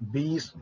20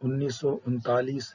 1939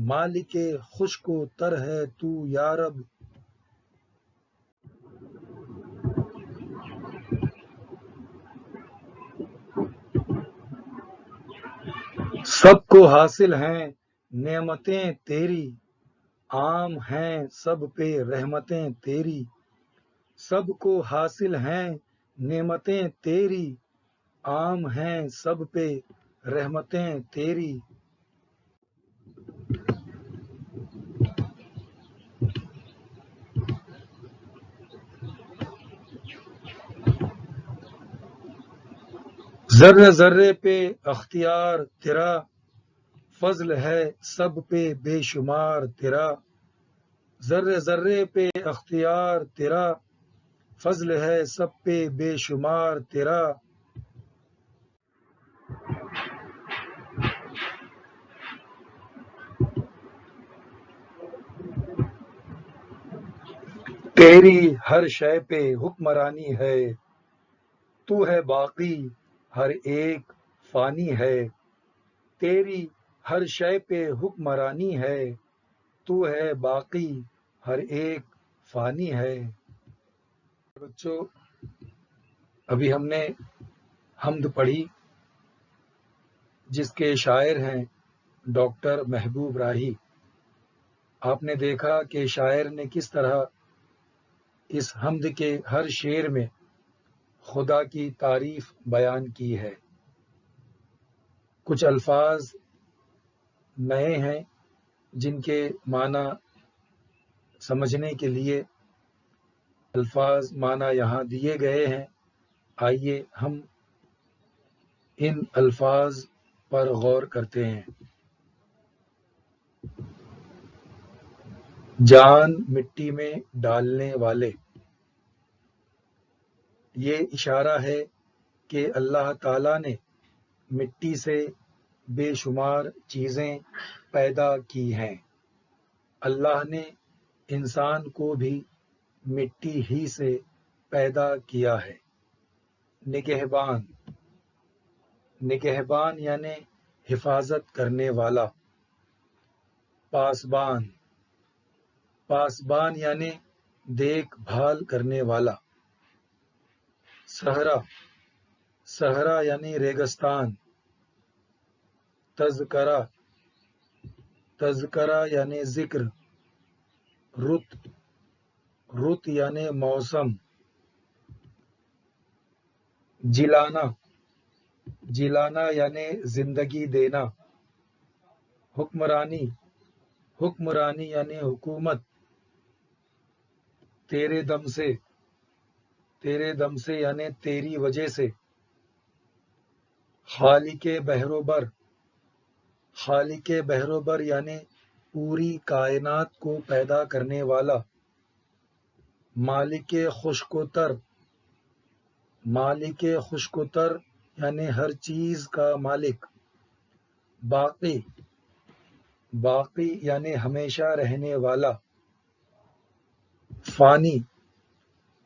مالک خشک و تر ہے تو یا رب، سب کو حاصل ہیں نعمتیں تیری، عام ہیں سب پہ رحمتیں تیری، سب کو حاصل ہیں نعمتیں تیری، عام ہیں سب پہ رحمتیں تیری، ذرے ذرے پہ اختیار تیرا، فضل ہے سب پہ بے شمار تیرا، ذرے ذرے پہ اختیار تیرا، فضل ہے سب پہ بے شمار تیرا، تیری ہر شے پہ حکمرانی ہے، تو ہے باقی ہر ایک فانی ہے، تیری ہر شے پہ حکمرانی ہے، تو ہے باقی ہر ایک فانی ہے۔ بچوں، ابھی ہم نے حمد پڑھی جس کے شاعر ہیں ڈاکٹر محبوب راہی۔ آپ نے دیکھا کہ شاعر نے کس طرح اس حمد کے ہر شعر میں خدا کی تعریف بیان کی ہے۔ کچھ الفاظ نئے ہیں جن کے معنی سمجھنے کے لیے الفاظ معنی یہاں دیے گئے ہیں۔ آئیے ہم ان الفاظ پر غور کرتے ہیں۔ جان مٹی میں ڈالنے والے، یہ اشارہ ہے کہ اللہ تعالیٰ نے مٹی سے بے شمار چیزیں پیدا کی ہیں۔ اللہ نے انسان کو بھی مٹی ہی سے پیدا کیا ہے۔ نگہبان، نگہبان یعنی حفاظت کرنے والا۔ پاسبان، پاسبان یعنی دیکھ بھال کرنے والا۔ صحرا، صحرا یعنی ریگستان۔ تذکرہ، تذکرہ یعنی ذکر۔ رت، رت یعنی موسم۔ جلانا، جلانا یعنی زندگی دینا۔ حکمرانی، حکمرانی یعنی حکومت۔ تیرے دم سے، تیرے دم سے یعنی تیری وجہ سے۔ خالق بحر و بر، خالق بحر و بر یعنی پوری کائنات کو پیدا کرنے والا۔ مالک خشک و تر، مالک خشک و تر یعنی ہر چیز کا مالک۔ باقی، باقی یعنی ہمیشہ رہنے والا۔ فانی،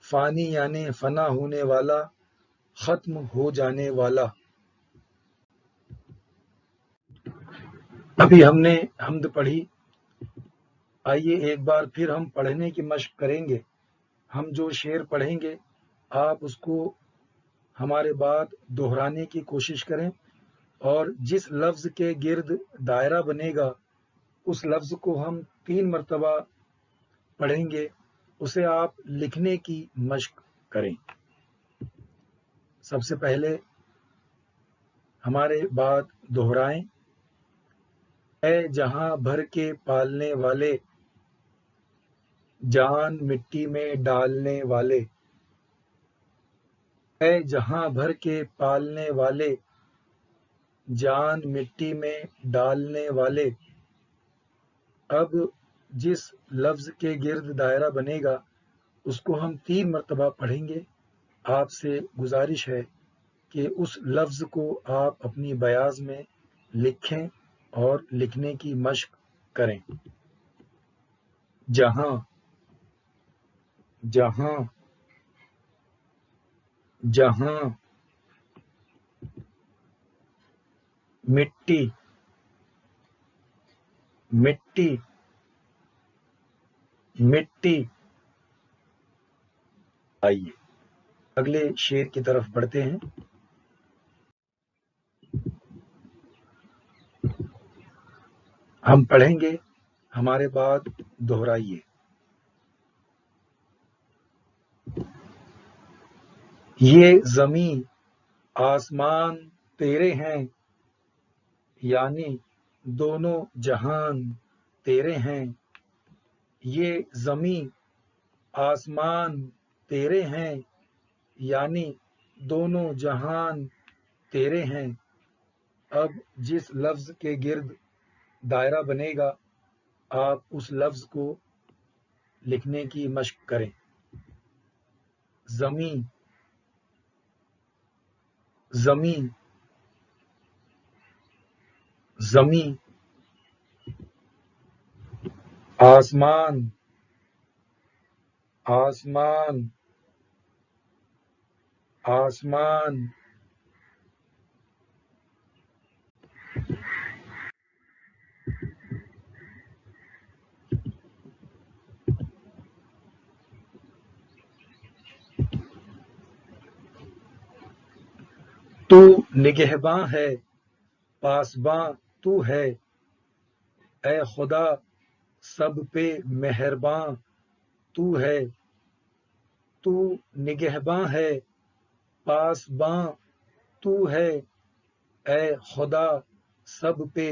فانی یعنی فنا ہونے والا، ختم ہو جانے والا۔ ابھی ہم نے حمد پڑھی، آئیے ایک بار پھر ہم پڑھنے کی مشق کریں گے۔ ہم جو شعر پڑھیں گے آپ اس کو ہمارے بعد دہرانے کی کوشش کریں، اور جس لفظ کے گرد دائرہ بنے گا اس لفظ کو ہم 3 مرتبہ پڑھیں گے، اسے آپ لکھنے کی مشق کریں۔ سب سے پہلے ہمارے بعد دہرائیں۔ اے جہاں بھر کے پالنے والے، جان مٹی میں ڈالنے والے۔ اے جہاں بھر کے پالنے والے، جان مٹی میں ڈالنے والے۔ اب جس لفظ کے گرد دائرہ بنے گا اس کو ہم 3 مرتبہ پڑھیں گے۔ آپ سے گزارش ہے کہ اس لفظ کو آپ اپنی بیاض میں لکھیں اور لکھنے کی مشق کریں۔ جہاں، جہاں، جہاں۔ مٹی، مٹی مٹی آئیے اگلے شعر کی طرف بڑھتے ہیں. ہم پڑھیں گے ہمارے بعد دہرائیے. یہ زمین آسمان تیرے ہیں یعنی دونوں جہان تیرے ہیں. یہ زمین آسمان تیرے ہیں یعنی دونوں جہان تیرے ہیں. اب جس لفظ کے گرد دائرہ بنے گا آپ اس لفظ کو لکھنے کی مشق کریں. زمین زمین زمین آسمان آسمان آسمان تو نگہباں ہے پاسباں تو ہے اے خدا سب پہ مہرباں تو ہے. تو نگہباں ہے پاسباں تو ہے اے خدا سب پہ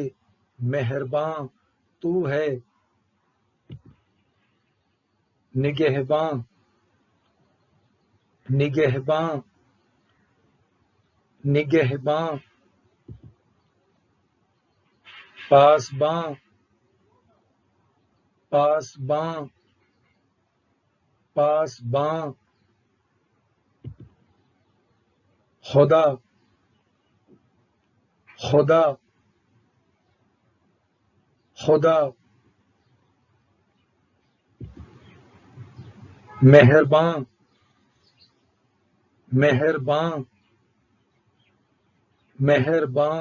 مہرباں تو ہے. نگہباں نگہباں نگہباں پاسباں پاسباں پاسباں خدا خدا خدا مہرباں مہرباں مہرباں.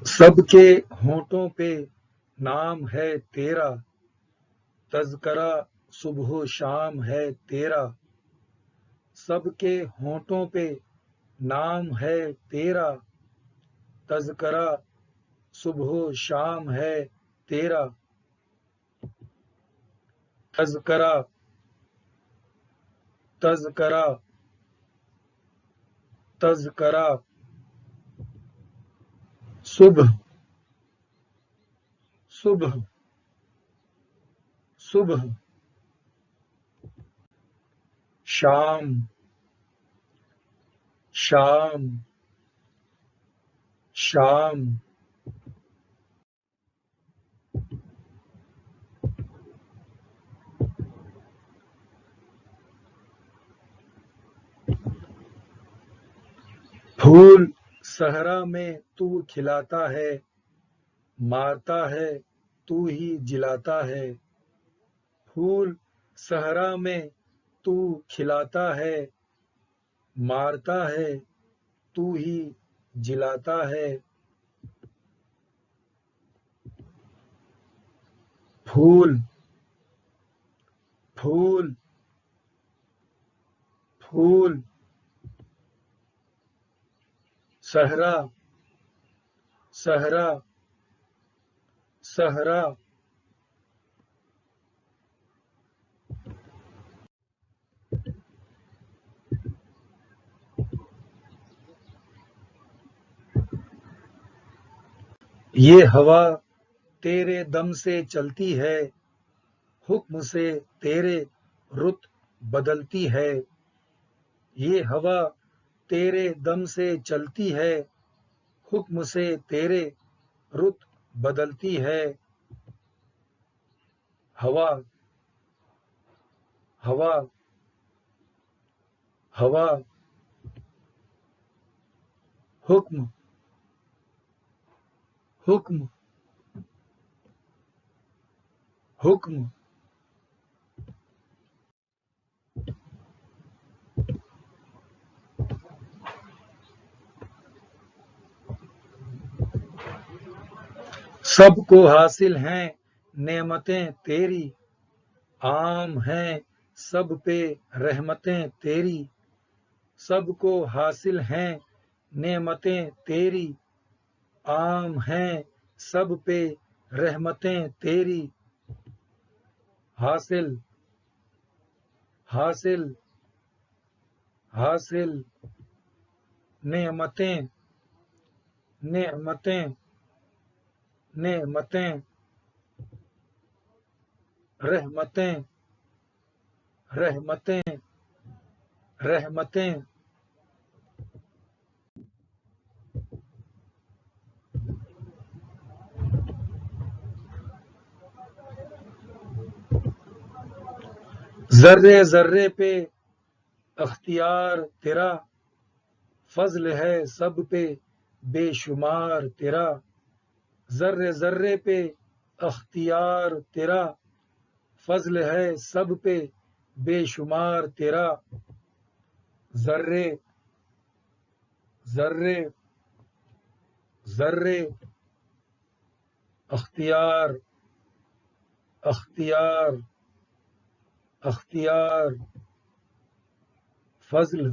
سب کے ہونٹوں پہ نام ہے تیرا تذکرہ صبح و شام ہے تیرا. سب کے ہونٹوں پہ نام ہے تیرا تذکرہ صبح و شام ہے تیرا. تذکرہ تذکرہ تذکرہ صبح صبح صبح شام شام شام. پھول صحرا میں تو کھلاتا ہے مارتا ہے تو ہی جلاتا ہے. پھول صحرا میں تو کھلاتا ہے مارتا ہے تو ہی جلاتا ہے. پھول پھول پھول صحرا صحرا صحرا. یہ ہوا تیرے دم سے چلتی ہے حکم سے تیرے رت بدلتی ہے. یہ ہوا تیرے دم سے چلتی ہے حکم سے تیرے رت بدلتی ہے. ہوا ہوا ہوا حکم حکم حکم سب کو حاصل ہیں نعمتیں تیری، عام ہیں سب پہ رحمتیں تیری، سب کو حاصل ہیں نعمتیں تیری، عام ہیں سب پہ رحمتیں تیری، حاصل حاصل حاصل نعمتیں نعمتیں نعمتیں رحمتیں رحمتیں رحمتیں ذرے ذرے پہ اختیار تیرا، فضل ہے سب پہ بے شمار تیرا، ذرے ذرے پہ اختیار تیرا، فضل ہے سب پہ بے شمار تیرا، ذرے ذرے ذرے اختیار اختیار اختیار، فضل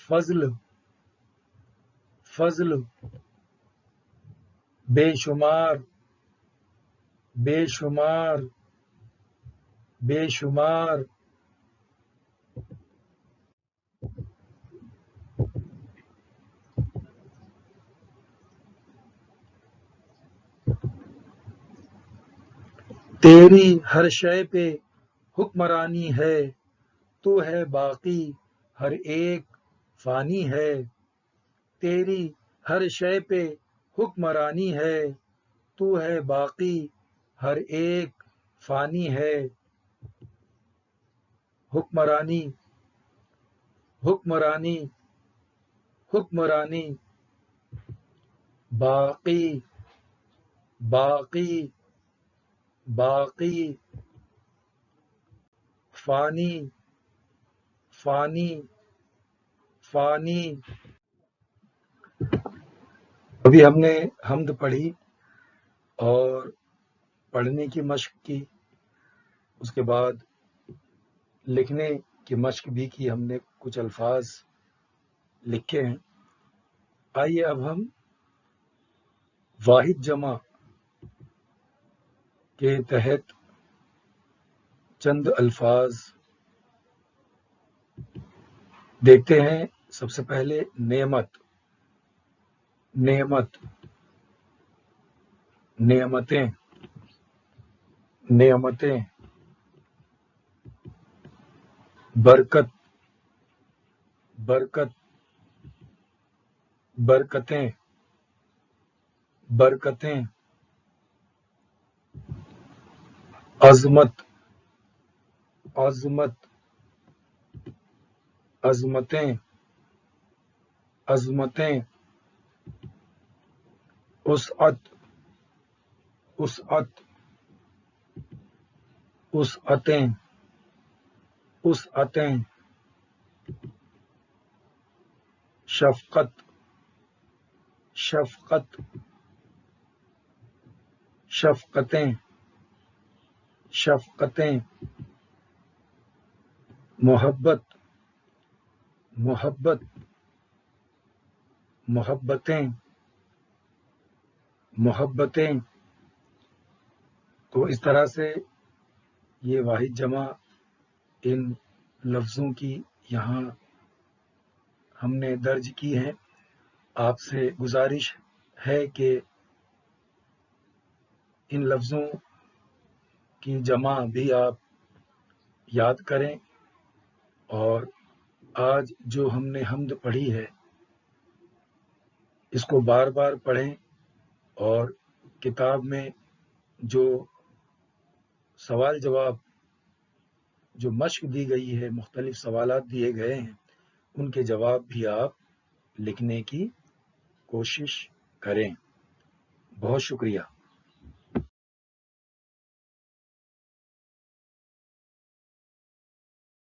فضل فضل، بے شمار بے شمار بے شمار، تیری ہر شے پہ حکمرانی ہے، تو ہے باقی ہر ایک فانی ہے، تیری ہر شے پہ حکمرانی ہے، تو ہے باقی ہر ایک فانی ہے، حکمرانی حکمرانی حکمرانی، باقی باقی باقی، فانی فانی فانی۔ ابھی ہم نے حمد پڑھی اور پڑھنے کی مشق کی، اس کے بعد لکھنے کی مشق بھی کی، ہم نے کچھ الفاظ لکھے ہیں۔ آئیے اب ہم واحد جمع کے تحت چند الفاظ دیکھتے ہیں۔ سب سے پہلے نعمت، نعمت، نعمتیں، نعمتیں، برکت، برکت، برکتیں، برکتیں، عظمت، عظمت، عظمتیں، عظمتیں، وسعت، وسعت، وسعتیں، وسعتیں، شفقت، شفقت، شفقتیں، شفقتیں، محبت، محبت، محبتیں، محبتیں۔ تو اس طرح سے یہ واحد جمع ان لفظوں کی یہاں ہم نے درج کی ہے۔ آپ سے گزارش ہے کہ ان لفظوں کی جمع بھی آپ یاد کریں، اور آج جو ہم نے حمد پڑھی ہے اس کو بار بار پڑھیں، اور کتاب میں جو سوال جواب جو مشق دی گئی ہے، مختلف سوالات دیے گئے ہیں، ان کے جواب بھی آپ لکھنے کی کوشش کریں۔ بہت شکریہ۔